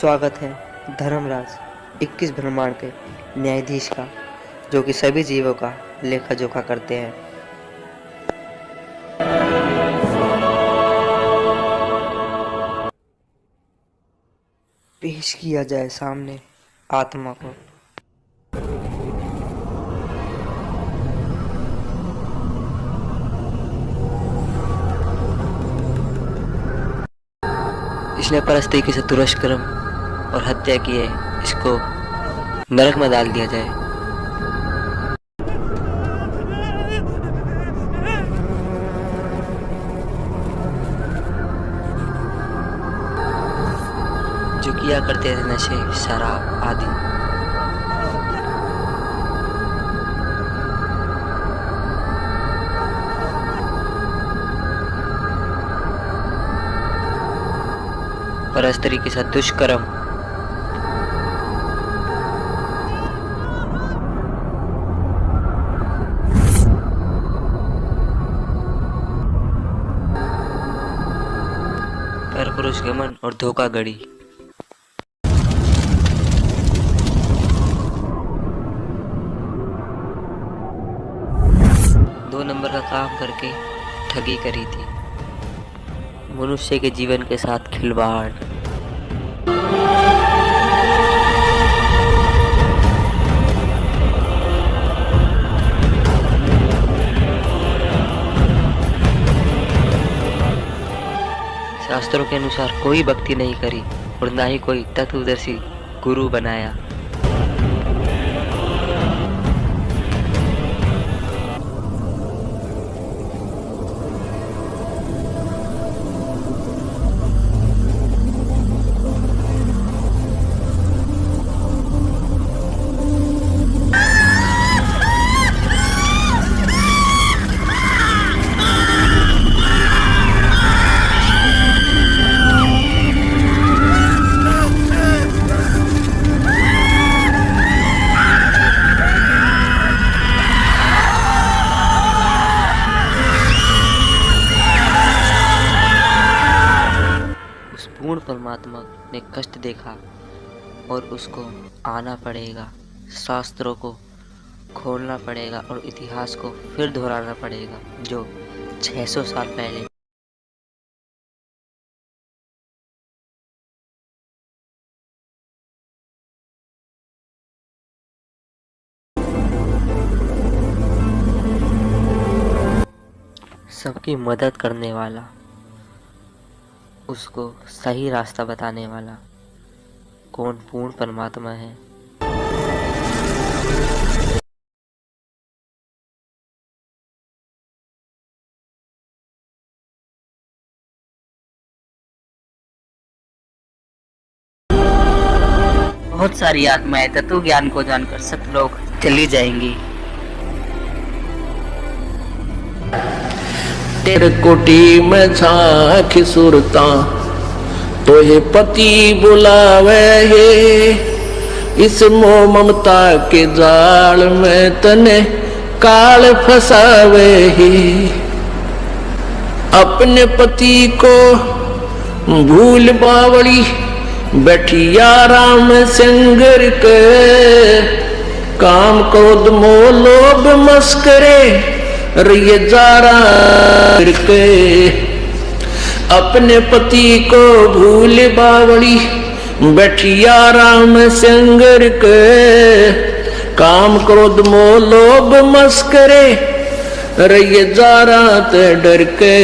स्वागत है धर्मराज 21 ब्रह्मांड के न्यायाधीश का, जो कि सभी जीवों का लेखा जोखा करते हैं। पेश किया जाए सामने आत्मा को। इसने परस्त्री से दुष्कर्म और हत्या की है, इसको नरक में डाल दिया जाए। जो किया करते थे नशे, शराब आदि। परस्त्री के साथ दुष्कर्म, परपुरुष गमन और धोखाधड़ी। दो नंबर का काम करके ठगी करी थी। मनुष्य के जीवन के साथ खिलवाड़। शास्त्रों के अनुसार कोई भक्ति नहीं करी और ना ही कोई तत्वदर्शी गुरु बनाया। पूर्ण परमात्मा ने कष्ट देखा और उसको आना पड़ेगा, शास्त्रों को खोलना पड़ेगा और इतिहास को फिर दोहराना पड़ेगा, जो 600 साल पहले सबकी मदद करने वाला, उसको सही रास्ता बताने वाला कौन पूर्ण परमात्मा है। बहुत सारी आत्माएं तत्व ज्ञान को जानकर सतलोक चली जाएंगी। तेरे कोटी में झांकी सुरता तो ये पति बुलावे है, इस मोह ममता के जाल में तने काल फसावे है। अपने पति को भूल बावड़ी बैठी आराम संगर के, काम क्रोध मोह लोभ मस्करे ये जारा के। अपने पति को भूल बावड़ी बैठी आराम संगर के, काम क्रोध मोह लोभ मस्करे ये जारा ते डर के।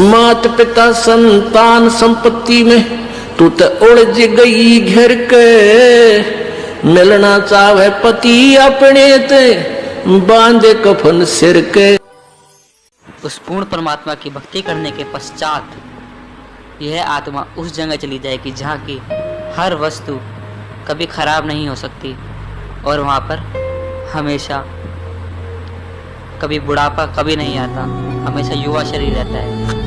मात पिता संतान संपत्ति में तू तो उलझ गई घर के, मिलना चाहे पति अपने ते बांधे कफन सिर के। उस पूर्ण परमात्मा की भक्ति करने के पश्चात यह आत्मा उस जगह चली जाएगी जहाँ की हर वस्तु कभी खराब नहीं हो सकती और वहाँ पर हमेशा कभी बुढ़ापा कभी नहीं आता, हमेशा युवा शरीर रहता है।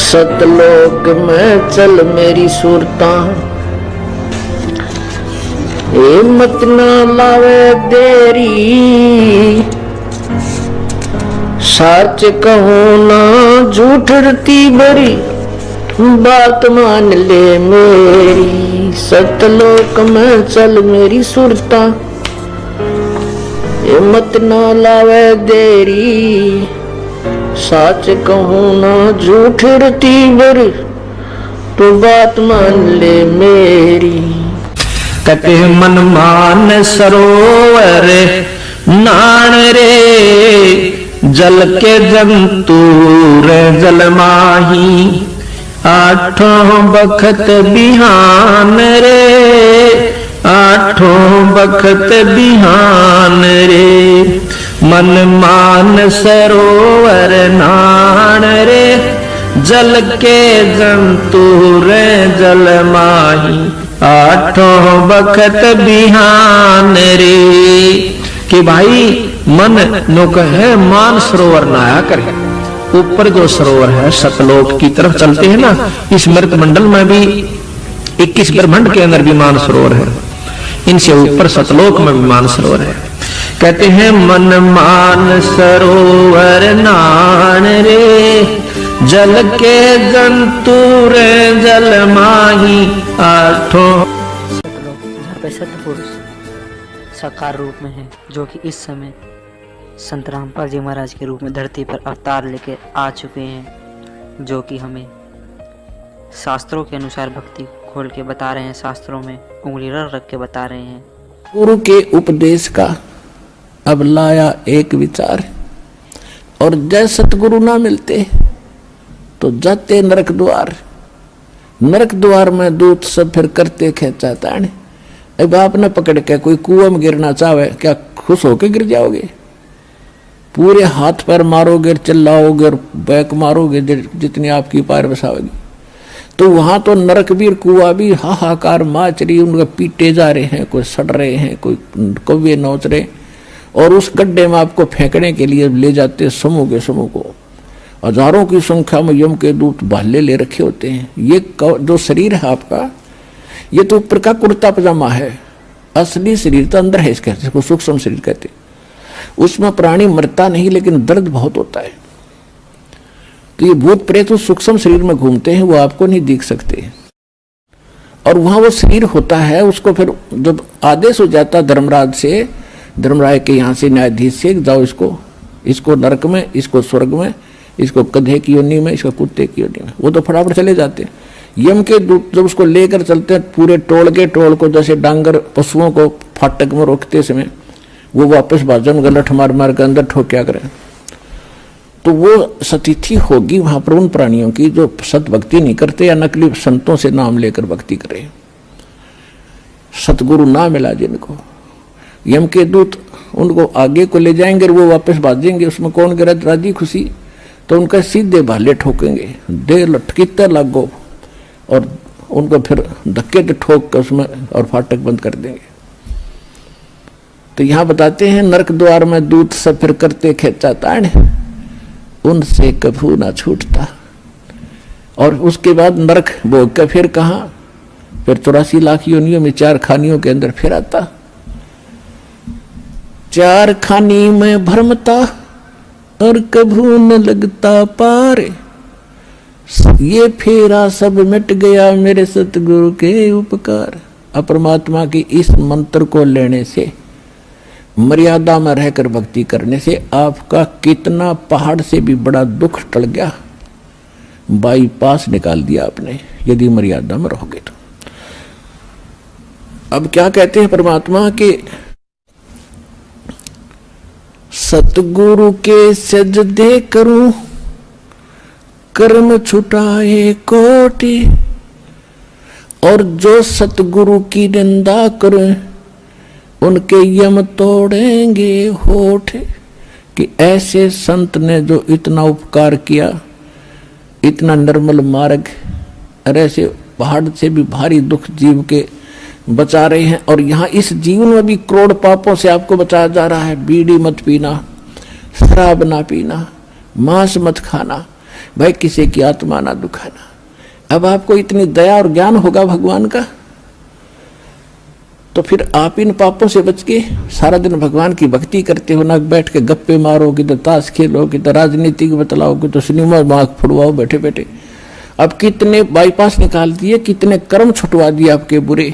सतलोक में चल मेरी सूरता, ए मत ना लावे देरी, सच कहूं ना झूठ रती बरी, बात मान ले मेरी। सतलोक में चल मेरी सूरता, ए मत ना लावे देरी, सच कहूं ना झूठ रती बरी, तो बात मान ले मेरी। कहते मन मान सरोवर नान रे, जल के जंतु रे जल माही, आठों बखत बिहान रे, आठों बखत बिहान रे। मन मान सरोवर नान रे, जल के जंतु रे जल माही, आठों बखत बिहान रे। कि भाई मन नो कहे मान सरोवर नहाया करे। ऊपर जो सरोवर है सतलोक की तरफ चलते हैं ना, इस मृत मंडल में भी 21 ब्रह्मांड के अंदर भी मान सरोवर है, इनसे ऊपर सतलोक में भी मान सरोवर है। कहते हैं मन मान सरोवर नान रे, जल के जंतु रे जल माही, आठों। सतलोक जहाँ पे सत्य पुरुष साकार रूप में है, जो कि इस समय संत रामपाल जी महाराज के रूप में धरती पर अवतार लेके आ चुके हैं, जो कि हमें शास्त्रों के अनुसार भक्ति खोल के बता रहे हैं, शास्त्रों में उंगली रख के बता रहे हैं। गुरु के उपदेश का अब लाया एक विचार, और जय सतगुरु ना मिलते तो जाते नरक द्वार। नरक द्वार में दूत सब फिर करते खेचा ताने। अब आप न पकड़ के कोई कुआं में गिरना चाहे, क्या खुश होके गिर जाओगे? पूरे हाथ पैर मारोगे, चिल्लाओगे और बैक मारोगे जितनी आपकी पैर बसाओगी। तो वहां तो नरकवीर कुआ भी हाहाकार माच रही, उनके पीटे जा रहे हैं, कोई सड़ रहे हैं, कोई कौवे नोच रहे, और उस गड्ढे में आपको फेंकने के लिए ले जाते समूह के समूह को। हजारों की संख्या में यम के दूत भाले ले रखे होते हैं। ये जो शरीर है आपका, ये तो ऊपर का कुर्ता पजामा है, असली शरीर तो अंदर है, इसको सूक्ष्म शरीर कहते हैं। उसमें प्राणी मरता नहीं, लेकिन दर्द बहुत होता है। तो ये भूत प्रेत उस सूक्ष्म शरीर में घूमते हैं, वो आपको नहीं दिख सकते। और वहां वो शरीर होता है, उसको फिर जब आदेश हो जाता धर्मराज से, धर्मराज के यहाँ से न्यायाधीश से, जाओ इसको नरक में, इसको स्वर्ग में, इसको गधे की योनि में, इसको कुत्ते की योनि में, वो तो फटाफट चले जाते हैं। यम के दूत जब उसको लेकर चलते हैं, पूरे टोल के टोल को, जैसे डांगर पशुओं को फाटक में रोकते समय वो वापस भाजन गलठ मार मार के अंदर ठोक्या करें, तो वो सतिथि होगी वहां पर उन प्राणियों की जो सत भक्ति नहीं करते या नकली संतों से नाम लेकर भक्ति करे। सतगुरु ना मिला जिनको, यम के दूत उनको आगे को ले जाएंगे और वो वापस भाजेंगे। उसमें कौन गिरा राजी खुशी, तो उनका सीधे भाले ठोकेंगे, दे लटकीते लागो, और उनको फिर धक्के से ठोक कर उसमें और फाटक बंद कर देंगे। तो यहां बताते हैं नरक द्वार में दूत सब फिर करते खेचा ताण, उनसे कभू ना छूटता। और उसके बाद नरक भोग के फिर कहा, फिर 84 लाख योनियों में 4 खानियों के अंदर फिर आता। 4 खानी में भ्रमता और कभू न लगता पार, ये फेरा सब मिट गया मेरे सतगुरु के उपकार। अपरमात्मा की इस मंत्र को लेने से, मर्यादा में रहकर भक्ति करने से आपका कितना पहाड़ से भी बड़ा दुख टल गया, बाईपास निकाल दिया आपने, यदि मर्यादा में रहोगे तो। अब क्या कहते हैं परमात्मा के, सतगुरु के सजदे करूं कर्म छुटाए कोटि, और जो सतगुरु की निंदा करें उनके यम तोड़ेंगे होठ। कि ऐसे संत ने जो इतना उपकार किया, इतना निर्मल मार्ग, और ऐसे पहाड़ से भी भारी दुख जीव के बचा रहे हैं। और यहाँ इस जीवन में भी करोड़ पापों से आपको बचाया जा रहा है। बीड़ी मत पीना, शराब ना पीना, मांस मत खाना, भाई किसी की आत्मा ना दुखाना। अब आपको इतनी दया और ज्ञान होगा भगवान का, तो फिर आप इन पापों से बच के सारा दिन भगवान की भक्ति करते हो, ना बैठ के गप्पे मारो, कि तो ताश खेलो, कि तो राजनीति बतलाओ, कि तो सिनेमा मार्ग फुड़वाओ बैठे बैठे। अब कितने बाईपास निकाल दिए, कितने कर्म छुटवा दिए आपके बुरे।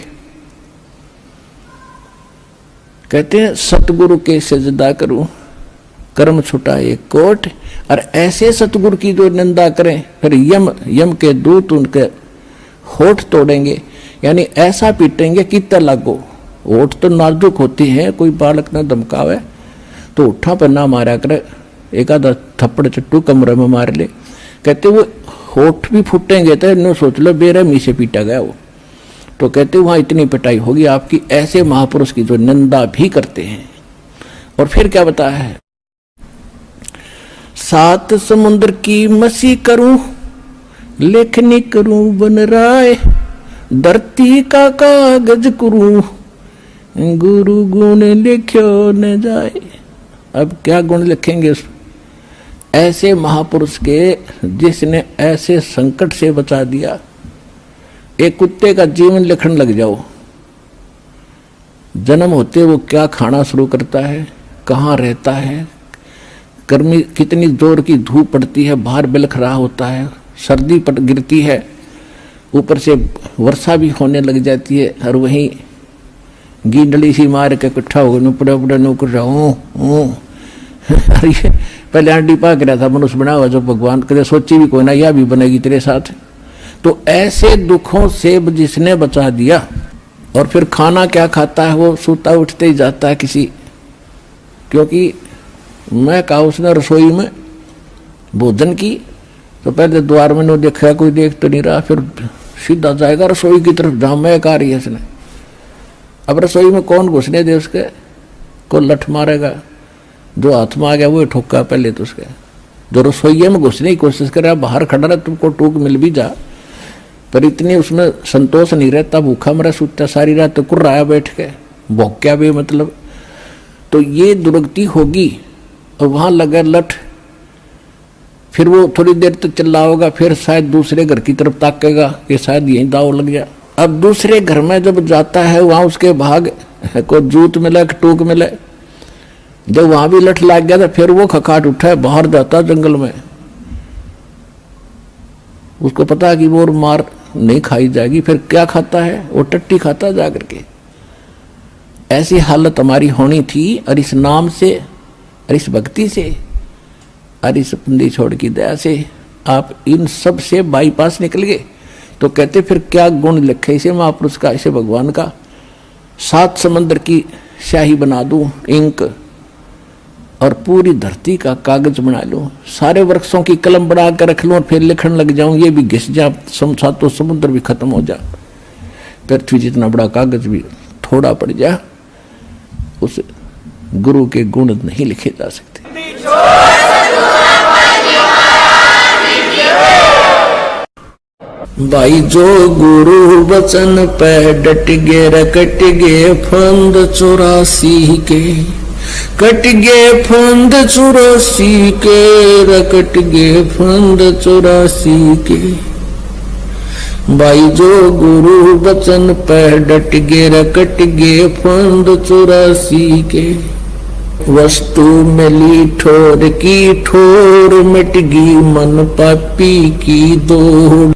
कहते हैं सतगुरु के सजदा करूं कर्म छुटाए कोट, और ऐसे सतगुरु की जो निंदा करें फिर यम के दूत उनके होठ तोड़ेंगे, यानी ऐसा पीटेंगे कि त लागो। होठ तो नाजुक होती है, कोई बालक न धमकावे तो उठा पर ना मारा करे, एक आधा थप्पड़ चट्टू कमरे में मार ले। कहते वो होठ भी फूटेंगे तो इन्हों सोच लो बेरहमी से पीटा गया वो। तो कहते वहां इतनी पिटाई होगी आपकी, ऐसे महापुरुष की जो निंदा भी करते हैं। और फिर क्या बताया है, सात समुद्र की मसी करूं लेखनी करूं बन राय, धरती का कागज करूं गुरु गुण लिख्यो न जाए। अब क्या गुण लिखेंगे उस ऐसे महापुरुष के जिसने ऐसे संकट से बचा दिया। एक कुत्ते का जीवन लिखने लग जाओ, जन्म होते वो क्या खाना शुरू करता है, कहाँ रहता है, गर्मी कितनी जोर की धूप पड़ती है, बाहर बिलख रहा होता है, सर्दी पड़ गिरती है, ऊपर से वर्षा भी होने लग जाती है, और वहीं गींडली सी मार के इकट्ठा हो गए पड़ा पड़ा नौकर रहा। ये पहले आंटी पा के रहा था मनुष्य बना हुआ, जो भगवान कदे सोची भी कोई ना यह भी बनेगी तेरे साथ। तो ऐसे दुखों से जिसने बचा दिया। और फिर खाना क्या खाता है, वो सूता उठते ही जाता है किसी, क्योंकि मैं कहा उसने रसोई में भोजन की, तो पहले द्वार में नो देखा, कोई देख तो नहीं रहा, फिर सीधा जाएगा रसोई की तरफ जहां महक आ रही है इसने। अब रसोई में कौन घुसने दे उसके, को लठ मारेगा, जो हाथ में आ गया वो ठोका पहले तो उसके। जो रसोई में घुसने की कोशिश करे, बाहर खड़ा रहा तुमको टूक मिल भी जा, पर इतनी उसमें संतोष नहीं रहता, भूखा मरा सूता सारी रात तो कुर्राया बैठ के भौक्या भी मतलब। तो ये दुर्गति होगी और वहां लगा लठ, फिर वो थोड़ी देर तक चिल्ला होगा, फिर शायद दूसरे घर की तरफ ताकेगा कि शायद यही दाव लग गया। अब दूसरे घर में जब जाता है वहां उसके भाग को जूत मिले टूक मिले, जब वहां भी लठ लाग गया था फिर वो खखाट उठा है, बाहर जाता जंगल में। उसको पता है कि वो मार नहीं खाई जाएगी, फिर क्या खाता है, वो टट्टी खाता जा करके। ऐसी हालत हमारी होनी थी, और इस नाम से और इस भक्ति से और इस बंदी छोड़ की दया से आप इन सब से बाईपास निकल गए। तो कहते फिर क्या गुण लिखे इसे महापुरुष का, इसे भगवान का। सात समंदर की स्याही बना दूं इंक, और पूरी धरती का कागज बना लूं, सारे वृक्षों की कलम बना कर रख लूं, और फिर लिखने लग जाऊं, ये भी घिस जा, सातों समुद्र भी खत्म हो जा, पृथ्वी जितना बड़ा कागज भी थोड़ा पड़ जा, उस गुरु के गुण नहीं लिखे जा सकते। भाई जो गुरु वचन पे डट गे रकट गे फंद 84 के, कट गे फंद 84 के, रकट गे फंद 84 के। भाई जो गुरु वचन पे डट गे रकट गे फंद 84 के। वस्तु मिली ठोर की ठोर, मिट गई मन पापी की दौड़,